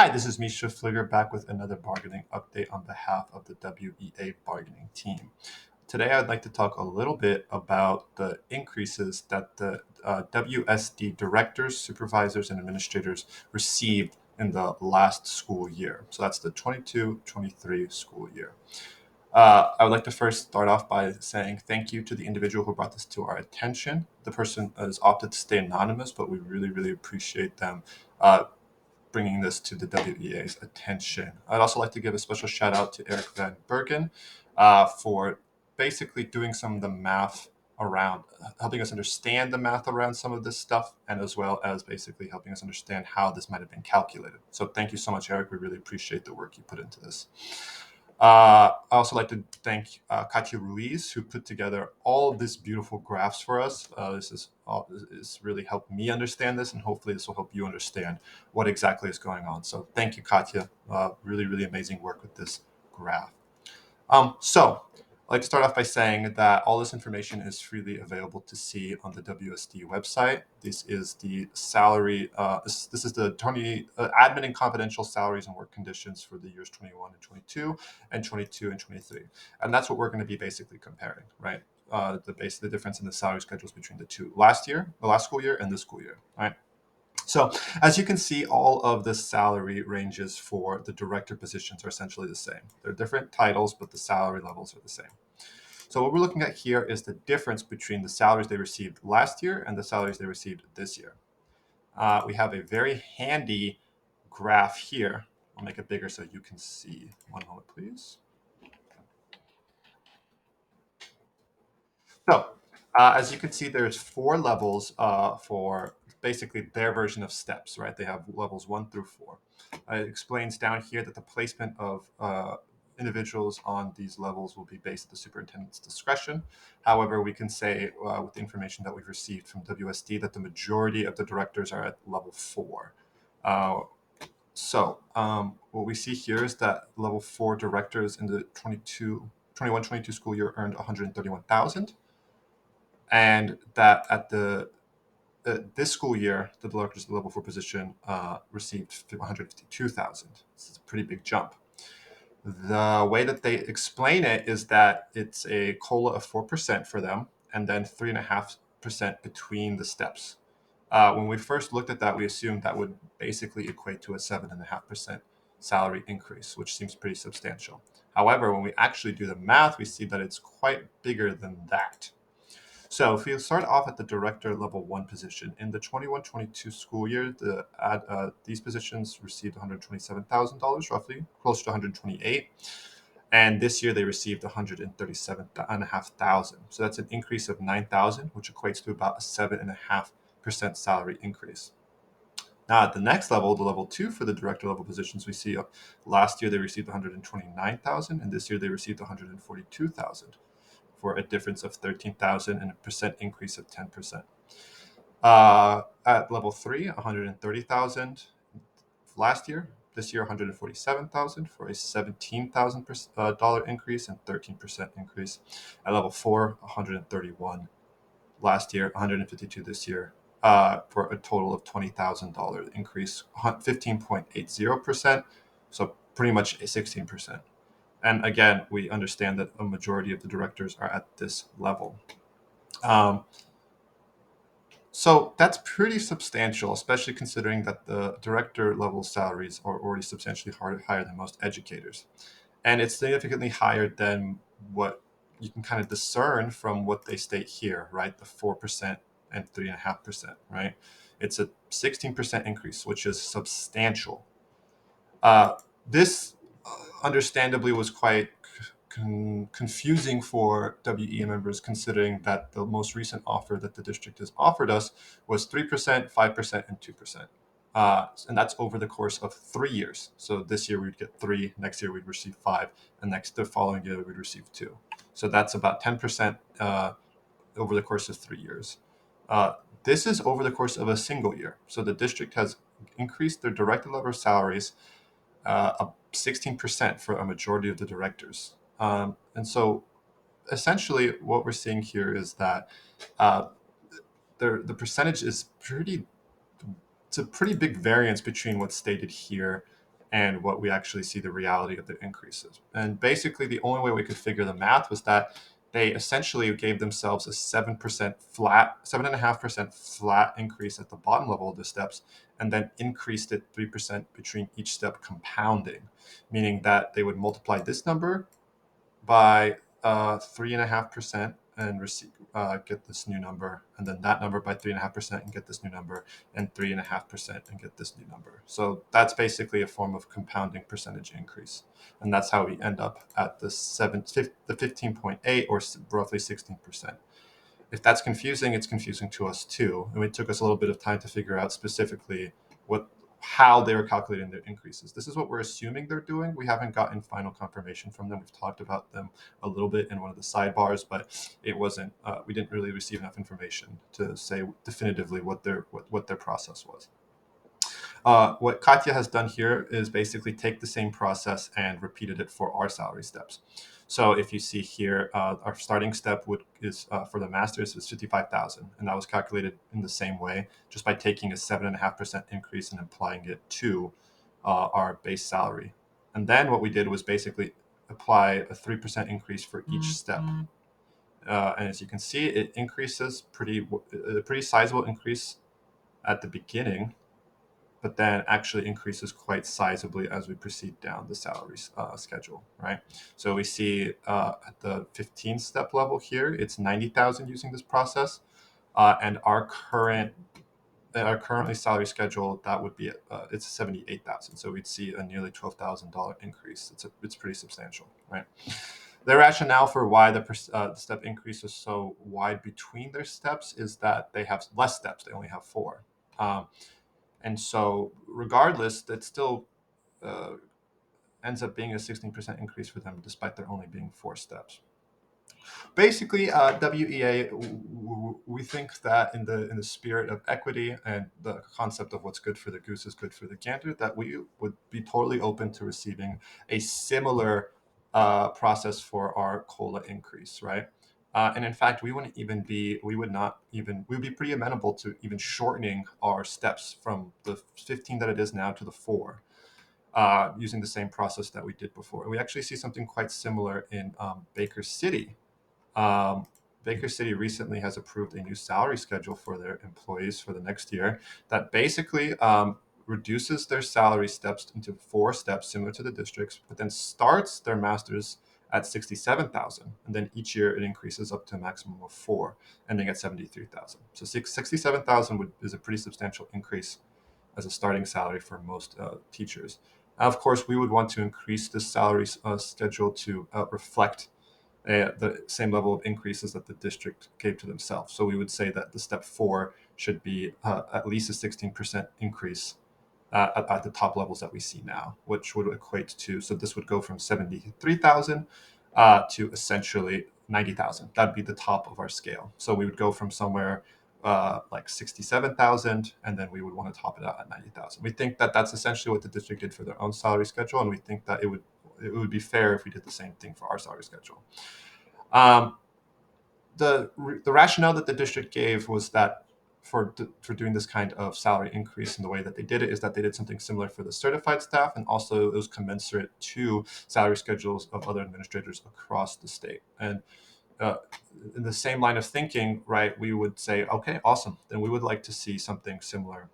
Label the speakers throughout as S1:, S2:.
S1: Hi, this is misha.pfliger back with another bargaining update on behalf of the WEA bargaining team. Today, I'd like to talk a little bit about the increases that the WSD directors, supervisors, and administrators received in the last school year. So that's the 22-23 school year. I would like to first start off by saying thank you to the individual who brought this to our attention. The person has opted to stay anonymous, but we really, really appreciate them bringing this to the WEA's attention. I'd also like to give a special shout out to Eric Van Bergen for basically doing some of the math around, helping us understand the math around some of this stuff, and as well as basically helping us understand how this might have been calculated. So thank you so much, Eric. We really appreciate the work you put into this. I also like to thank Katya Ruiz, who put together all of these beautiful graphs for us. This really helped me understand this, and hopefully this will help you understand what exactly is going on. So thank you, Katya. Really, really amazing work with this graph. So I'd like to start off by saying that all this information is freely available to see on the WSD website. This is the salary, this is the admin and confidential salaries and work conditions for the years 21 and 22 and 22 and 23. And that's what we're going to be basically comparing, right? The difference in the salary schedules between the last school year and this school year, right? So as you can see, all of the salary ranges for the director positions are essentially the same. They're different titles, but the salary levels are the same. So what we're looking at here is the difference between the salaries they received last year and the salaries they received this year. We have a very handy graph here. I'll make it bigger so you can see. One moment, please. So, as you can see, there's four levels for basically their version of steps, right? They have levels 1 through 4. It explains down here that the placement of individuals on these levels will be based at the superintendent's discretion. However, we can say with the information that we've received from WSD that the majority of the directors are at level 4. What we see here is that level 4 directors in the 21-22 school year earned 131,000. And that at this school year, the directors level 4 position received 152,000. This is a pretty big jump. The way that they explain it is that it's a COLA of 4% for them, and then 3.5% between the steps. When we first looked at that, we assumed that would basically equate to a 7.5% salary increase, which seems pretty substantial. However, when we actually do the math, we see that it's quite bigger than that. So if we start off at the director level 1 position, in the 21-22 school year, these positions received $127,000 roughly, close to 128. And this year they received 137,500. So that's an increase of 9,000, which equates to about a 7.5% salary increase. Now at the next level, the level 2 for the director level positions, we see last year they received 129,000, and this year they received 142,000. For a difference of 13,000 and a percent increase of 10%. At level 3, 130,000 last year. This year, 147,000 for a $17,000 increase and 13% increase. At level 4, 131 last year, 152 this year, for a total of $20,000 increase, 15.80%. So pretty much a 16%. And again, we understand that a majority of the directors are at this level. So that's pretty substantial, especially considering that the director level salaries are already substantially higher than most educators. And it's significantly higher than what you can kind of discern from what they state here, right? The 4% and 3.5%, right? It's a 16% increase, which is substantial. This understandably was quite confusing for WEA members, considering that the most recent offer that the district has offered us was 3%, 5%, and 2%. And that's over the course of 3 years. So this year we'd get 3, next year we'd receive 5, and the following year we'd receive 2. So that's about 10% over the course of 3 years. This is over the course of a single year. So the district has increased their director level salaries 16% for a majority of the directors. And so essentially what we're seeing here is that the percentage is it's a pretty big variance between what's stated here and what we actually see the reality of the increases. And basically, the only way we could figure the math was that they essentially gave themselves a 7% flat, 7.5% flat increase at the bottom level of the steps, and then increased it 3% between each step compounding, meaning that they would multiply this number by 3.5% and get this new number, and then that number by 3.5% and get this new number, and 3.5% and get this new number. So that's basically a form of compounding percentage increase, and that's how we end up at the 15.8 or roughly 16%. If that's confusing, it's confusing to us too. And it took us a little bit of time to figure out specifically how they were calculating their increases. This is what we're assuming they're doing. We haven't gotten final confirmation from them. We've talked about them a little bit in one of the sidebars, but it wasn't. We didn't really receive enough information to say definitively what their process was. What Katya has done here is basically take the same process and repeated it for our salary steps. So if you see here, our starting step is for the masters is 55,000, and that was calculated in the same way, just by taking a 7.5% increase and applying it to our base salary. And then what we did was basically apply a 3% increase for each step. And as you can see, it increases a pretty sizable increase at the beginning, but then actually increases quite sizably as we proceed down the salary schedule, right? So we see at the 15-step level here, it's 90,000 using this process, and our currently salary schedule, that would be it's 78,000. So we'd see a nearly $12,000 increase. It's pretty substantial, right? The rationale for why the step increase is so wide between their steps is that they have less steps. They only have 4. And so regardless, that still ends up being a 16% increase for them, despite there only being 4 steps. Basically, WEA, we think that in the spirit of equity and the concept of what's good for the goose is good for the gander, that we would be totally open to receiving a similar process for our COLA increase, right? And in fact, we would be pretty amenable to even shortening our steps from the 15 that it is now to the 4, using the same process that we did before. We actually see something quite similar in Baker City. Baker City recently has approved a new salary schedule for their employees for the next year that basically reduces their salary steps into 4 steps, similar to the districts, but then starts their masters at 67,000, and then each year it increases up to a maximum of 4, ending at 73,000. So 67,000 is a pretty substantial increase as a starting salary for most teachers. Of course, we would want to increase this salary schedule to reflect the same level of increases that the district gave to themselves. So we would say that the step 4 should be at least a 16% increase at the top levels that we see now, which would equate to, so this would go from 73,000 to essentially 90,000. That'd be the top of our scale. So we would go from somewhere like 67,000, and then we would want to top it out at 90,000. We think that that's essentially what the district did for their own salary schedule, and we think that it would be fair if we did the same thing for our salary schedule. The rationale that the district gave was that for doing this kind of salary increase in the way that they did it is that they did something similar for the certified staff, and also it was commensurate to salary schedules of other administrators across the state. And in the same line of thinking, right, we would say, okay, awesome, then we would like to see something similar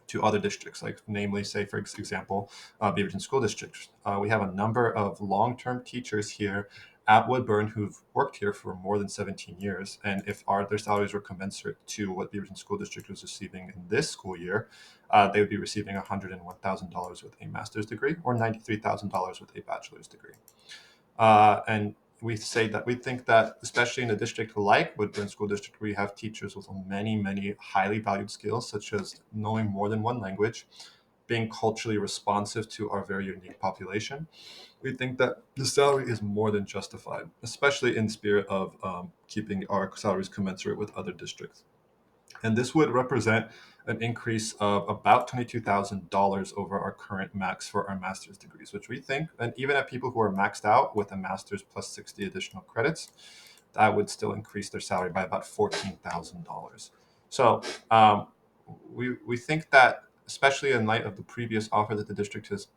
S1: to other districts, like namely, say, for example, Beaverton School District. We have a number of long-term teachers here at Woodburn who've worked here for more than 17 years. And if their salaries were commensurate to what Beaverton School District was receiving in this school year, they would be receiving $101,000 with a master's degree or $93,000 with a bachelor's degree. And we think that, especially in a district like Woodburn School District, where you have teachers with many, many highly valued skills, such as knowing more than one language, being culturally responsive to our very unique population, we think that the salary is more than justified, especially in the spirit of keeping our salaries commensurate with other districts. And this would represent an increase of about $22,000 over our current max for our master's degrees, which we think, and even at people who are maxed out with a master's plus 60 additional credits, that would still increase their salary by about $14,000. So we think that, especially in light of the previous offer that the district has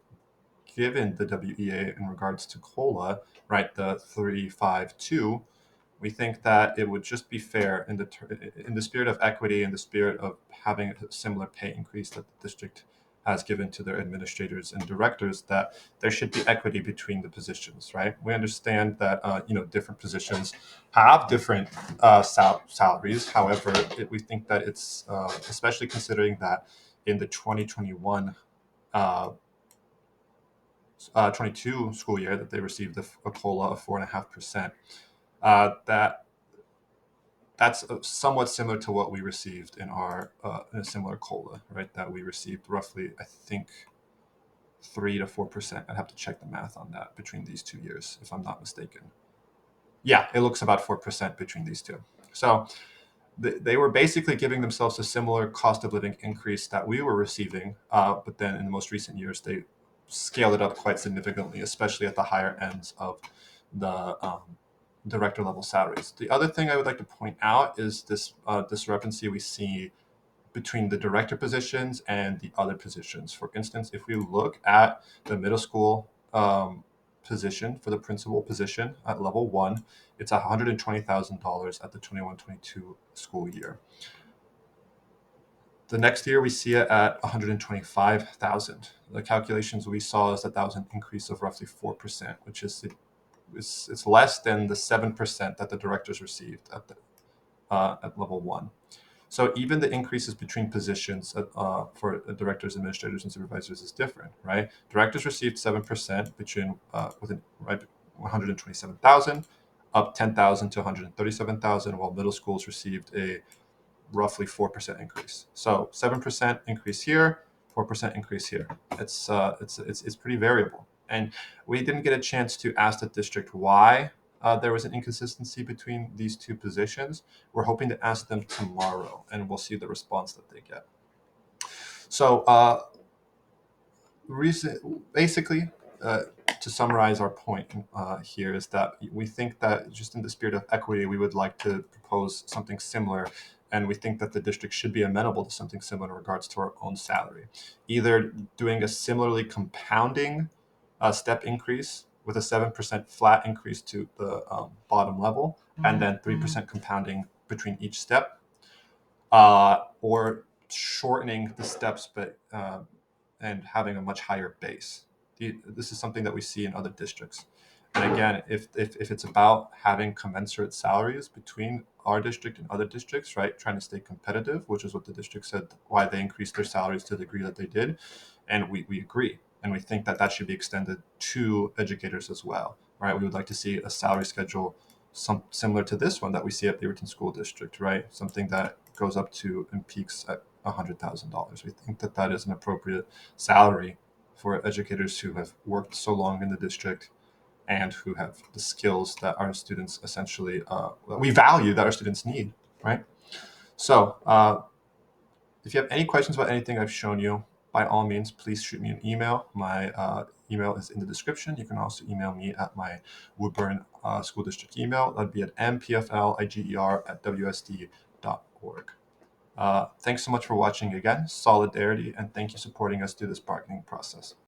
S1: given the WEA in regards to COLA, right, the 352, we think that it would just be fair in the spirit of equity, in the spirit of having a similar pay increase that the district has given to their administrators and directors, that there should be equity between the positions, right? We understand that different positions have different salaries. However, we think that it's especially considering that in the 2021 uh, 22 school year that they received a COLA of 4.5%. That that's somewhat similar to what we received in a similar COLA, right? That we received roughly, I think, 3 to 4%. I'd have to check the math on that between these 2 years, if I'm not mistaken. Yeah, it looks about 4% between these two. So they were basically giving themselves a similar cost of living increase that we were receiving, but then in the most recent years they scaled it up quite significantly, especially at the higher ends of the director level salaries. The other thing I would like to point out is this discrepancy we see between the director positions and the other positions. For instance, if we look at the middle school position for the principal position at level 1, it's $120,000 at the 21-22 school year. The next year we see it at 125,000. The calculations we saw is that was an increase of roughly 4%, which is it's less than the 7% that the directors received at level 1. So even the increases between positions for directors, administrators, and supervisors is different, right? Directors received 7% between within right 127,000, up 10,000 to 137,000, while middle schools received a roughly 4% increase. So 7% increase here, 4% increase here. It's pretty variable, and we didn't get a chance to ask the district why there was an inconsistency between these two positions. We're hoping to ask them tomorrow, and we'll see the response that they get. So, basically, to summarize our point here is that we think that just in the spirit of equity, we would like to propose something similar, and we think that the district should be amenable to something similar in regards to our own salary, either doing a similarly compounding step increase with a 7% flat increase to the bottom level, and then 3% compounding between each step, or shortening the steps, but and having a much higher base. This is something that we see in other districts. And again, if it's about having commensurate salaries between our district and other districts, right, trying to stay competitive, which is what the district said, why they increased their salaries to the degree that they did, and we agree. And we think that should be extended to educators as well, right? We would like to see a salary schedule similar to this one that we see at Beaverton School District, right? Something that goes up to and peaks at $100,000. We think that is an appropriate salary for educators who have worked so long in the district and who have the skills that our students essentially we value, that our students need, right? So if you have any questions about anything I've shown you, by all means, please shoot me an email. My email is in the description. You can also email me at my Woodburn School District email. That'd be at mpfliger@wsd.org. Thanks so much for watching again, Solidarity, and thank you for supporting us through this bargaining process.